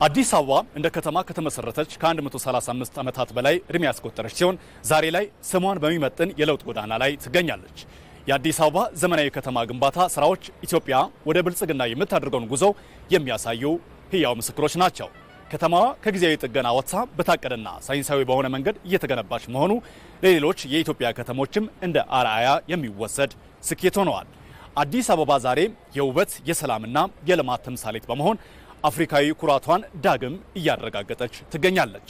አዲስ አበባ እንደ ከተማ ከተመሰረተች ከ135 ዓመታት በላይ እድሜ ያስቆጠረች ሲሆን ዛሬ ላይ ስሟን በሚመጥን የለውጥ ጎዳና ላይ ትገኛለች። የአዲስ አበባ ዘመናዊ ከተማ ግንባታ ስራዎች ኢትዮጵያ ወደ ብልጽግና የምታደርገውን ጉዞ የሚያሳዩ ህያው ምስክሮች ናቸው። ከተማዋ ከጊዜያዊ ጥገና ወጥታ በታቀደና ሳይንሳዊ በሆነ መንገድ እየተገነባች መሆኑ ለሌሎች የኢትዮጵያ ከተሞችም እንደ አርአያ የሚወሰድ ስኬት ሆነዋል። አዲስ አበባ ዛሬ የውበት የሰላምና የልማት ተምሳሌት በመሆን አፍሪካዊ ኩራቷን ዳግም እያረጋገጠች ትገኛለች።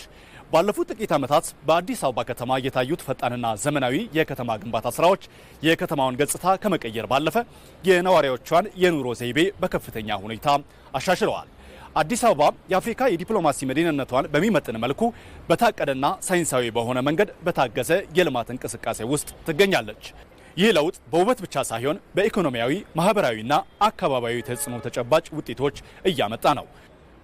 ባለፉት ጥቂት ዓመታት በአዲስ አበባ ከተማ የታዩት ፈጣንና ዘመናዊ የከተማ ግንባታ ስራዎች የከተማውን ገጽታ ከመቀየር ባለፈ የነዋሪዎቿን የኑሮ ዘይቤ በከፍተኛ ሁኔታ አሻሽለዋል። አዲስ አበባ የአፍሪካ የዲፕሎማሲ መዲናነቷን በሚመጥን መልኩ በታቀደና ሳይንሳዊ በሆነ መንገድ በታገዘ የልማት እንቅስቃሴ ውስጥ ትገኛለች። ይህ ለውጥ በውበት ብቻ ሳይሆን በኢኮኖሚያዊ፣ ማህበራዊና አካባቢያዊ ተጽዕኖ ተጨባጭ ውጤቶች እያመጣ ነው።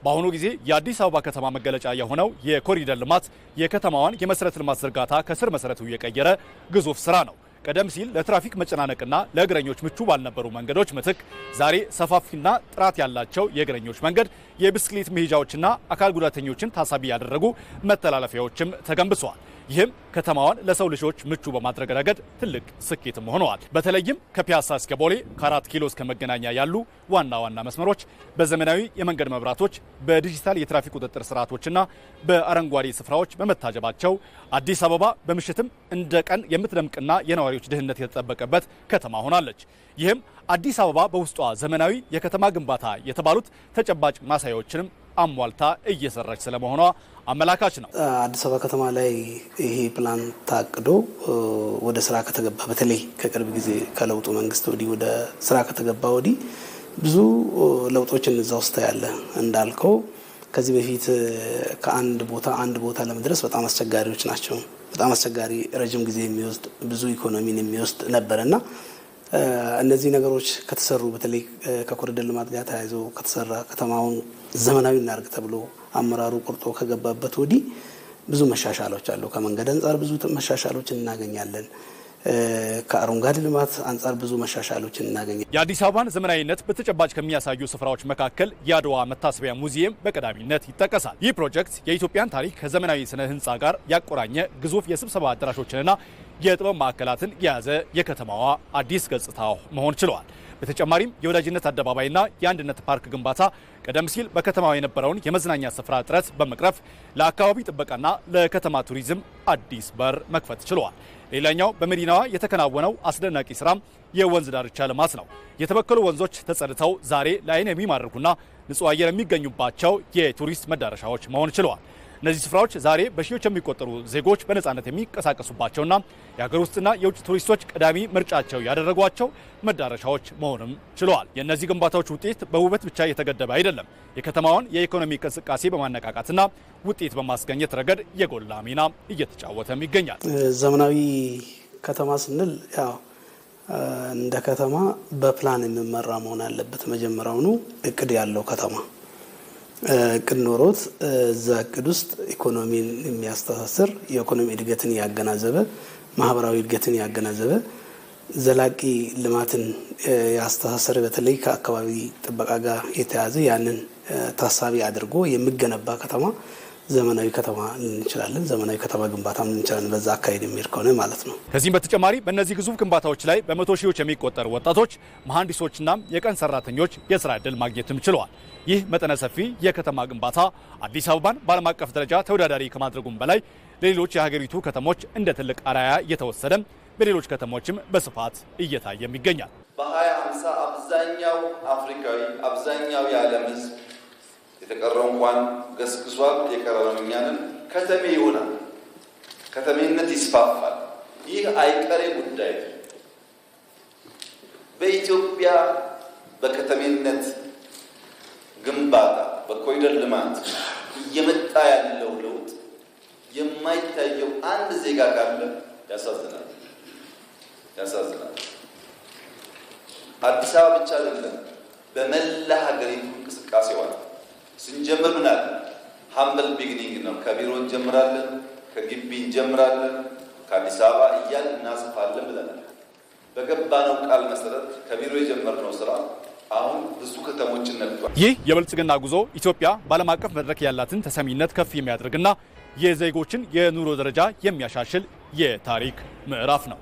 በአሁኑ ጊዜ የአዲስ አበባ ከተማ መገለጫ የሆነው የኮሪደር ልማት የከተማዋን የመሰረተ ልማት ዝርጋታ ከስር መሰረቱ የቀየረ ግዙፍ ስራ ነው። ቀደም ሲል ለትራፊክ መጨናነቅና ለእግረኞች ምቹ ባልነበሩ መንገዶች ምትክ ዛሬ ሰፋፊና ጥራት ያላቸው የእግረኞች መንገድ፣ የብስክሌት መሄጃዎችና አካል ጉዳተኞችን ታሳቢ ያደረጉ መተላለፊያዎችም ተገንብተዋል። ይህም ከተማዋን ለሰው ልጆች ምቹ በማድረግ ረገድ ትልቅ ስኬትም ሆነዋል። በተለይም ከፒያሳ እስከ ቦሌ፣ ከ4 ኪሎ እስከ መገናኛ ያሉ ዋና ዋና መስመሮች በዘመናዊ የመንገድ መብራቶች፣ በዲጂታል የትራፊክ ቁጥጥር ስርዓቶችና በአረንጓዴ ስፍራዎች በመታጀባቸው አዲስ አበባ በምሽትም እንደ ቀን የምትደምቅና የነዋሪዎች ደህንነት የተጠበቀበት ከተማ ሆናለች። ይህም አዲስ አበባ በውስጧ ዘመናዊ የከተማ ግንባታ የተባሉት ተጨባጭ ማሳያዎችንም አሟልታ እየሰራች ስለመሆኗ አመላካች ነው። አዲስ አበባ ከተማ ላይ ይሄ ፕላን ታቅዶ ወደ ስራ ከተገባ በተለይ ከቅርብ ጊዜ ከለውጡ መንግስት ወዲህ ወደ ስራ ከተገባ ወዲህ ብዙ ለውጦችን እዛ ውስጥ ያለ እንዳልከው ከዚህ በፊት ከአንድ ቦታ ለመድረስ በጣም አስቸጋሪዎች ናቸው። በጣም አስቸጋሪ፣ ረጅም ጊዜ የሚወስድ ብዙ ኢኮኖሚን የሚወስድ ነበርና እነዚህ ነገሮች ከተሰሩ በተለይ ከኮሪደር ልማት ጋር ተያይዞ ከተሰራ ከተማውን ዘመናዊ እናርግ ተብሎ አመራሩ ቆርጦ ከገባበት ወዲህ ብዙ መሻሻሎች አሉ። ከመንገድ አንጻር ብዙ መሻሻሎች እናገኛለን። ከአረንጓዴ ልማት አንጻር ብዙ መሻሻሎች እናገኛለን። የአዲስ አበባን ዘመናዊነት በተጨባጭ ከሚያሳዩ ስፍራዎች መካከል የአድዋ መታሰቢያ ሙዚየም በቀዳሚነት ይጠቀሳል። ይህ ፕሮጀክት የኢትዮጵያን ታሪክ ከዘመናዊ ስነ ህንፃ ጋር ያቆራኘ ግዙፍ የስብሰባ አዳራሾችንና የጥበብ ማዕከላትን የያዘ የከተማዋ አዲስ ገጽታ መሆን ችሏል። በተጨማሪም የወዳጅነት አደባባይና የአንድነት ፓርክ ግንባታ ቀደም ሲል በከተማዋ የነበረውን የመዝናኛ ስፍራ እጥረት በመቅረፍ ለአካባቢ ጥበቃና ለከተማ ቱሪዝም አዲስ በር መክፈት ችሏል። ሌላኛው በመዲናዋ የተከናወነው አስደናቂ ስራም የወንዝ ዳርቻ ልማት ነው። የተበከሉ ወንዞች ተጸድተው ዛሬ ለዓይን የሚማርኩና ንጹህ አየር የሚገኙባቸው የቱሪስት መዳረሻዎች መሆን ችለዋል። እነዚህ ስፍራዎች ዛሬ በሺዎች የሚቆጠሩ ዜጎች በነጻነት የሚንቀሳቀሱባቸውና የሀገር ውስጥና የውጭ ቱሪስቶች ቀዳሚ ምርጫቸው ያደረጓቸው መዳረሻዎች መሆንም ችለዋል። የእነዚህ ግንባታዎች ውጤት በውበት ብቻ የተገደበ አይደለም። የከተማዋን የኢኮኖሚ እንቅስቃሴ በማነቃቃትና ውጤት በማስገኘት ረገድ የጎላ ሚና እየተጫወተም ይገኛል። ዘመናዊ ከተማ ስንል ያው እንደ ከተማ በፕላን የሚመራ መሆን አለበት። መጀመሪያውኑ እቅድ ያለው ከተማ እቅድ ኖሮት እዛ እቅድ ውስጥ ኢኮኖሚን የሚያስተሳስር የኢኮኖሚ እድገትን ያገናዘበ ማህበራዊ እድገትን ያገናዘበ ዘላቂ ልማትን ያስተሳሰረ በተለይ ከአካባቢ ጥበቃ ጋር የተያዘ ያንን ታሳቢ አድርጎ የሚገነባ ከተማ ዘመናዊ ከተማ እንችላለን። ዘመናዊ ከተማ ግንባታ እንችላለን። በዛ አካሄድ የሚሄድ ከሆነ ማለት ነው። ከዚህም በተጨማሪ በእነዚህ ግዙፍ ግንባታዎች ላይ በመቶ ሺዎች የሚቆጠሩ ወጣቶች፣ መሐንዲሶችና የቀን ሰራተኞች የስራ ዕድል ማግኘትም ችለዋል። ይህ መጠነ ሰፊ የከተማ ግንባታ አዲስ አበባን በዓለም አቀፍ ደረጃ ተወዳዳሪ ከማድረጉም በላይ ለሌሎች የሀገሪቱ ከተሞች እንደ ትልቅ አርአያ እየተወሰደ በሌሎች ከተሞችም በስፋት እየታየም ይገኛል። በ2050 አብዛኛው አፍሪካዊ አብዛኛው የዓለም ሕዝብ የተቀረው እንኳን ገስግሷል፣ የቀረውን እኛንን ከተሜ ይሆናል። ከተሜነት ይስፋፋል። ይህ አይቀሬ ጉዳይ በኢትዮጵያ በከተሜነት ግንባታ በኮሪደር ልማት እየመጣ ያለው ለውጥ የማይታየው አንድ ዜጋ ካለ ያሳዝናል። አዲስ አበባ ብቻ አይደለም፣ በመላ ሀገሪቱ እንቅስቃሴዋ ስንጀምር ምን አለ? ሃምብል ቢግኒንግ ነው። ከቢሮ እንጀምራለን፣ ከግቢ እንጀምራለን፣ ከአዲስ አበባ እያልን እናስፋለን ብለናል። በገባነው ቃል መሰረት ከቢሮ የጀመርነው ስራ አሁን ብዙ ከተሞችን ነክቷል። ይህ የብልጽግና ጉዞ ኢትዮጵያ በዓለም አቀፍ መድረክ ያላትን ተሰሚነት ከፍ የሚያደርግና የዜጎችን የኑሮ ደረጃ የሚያሻሽል የታሪክ ምዕራፍ ነው።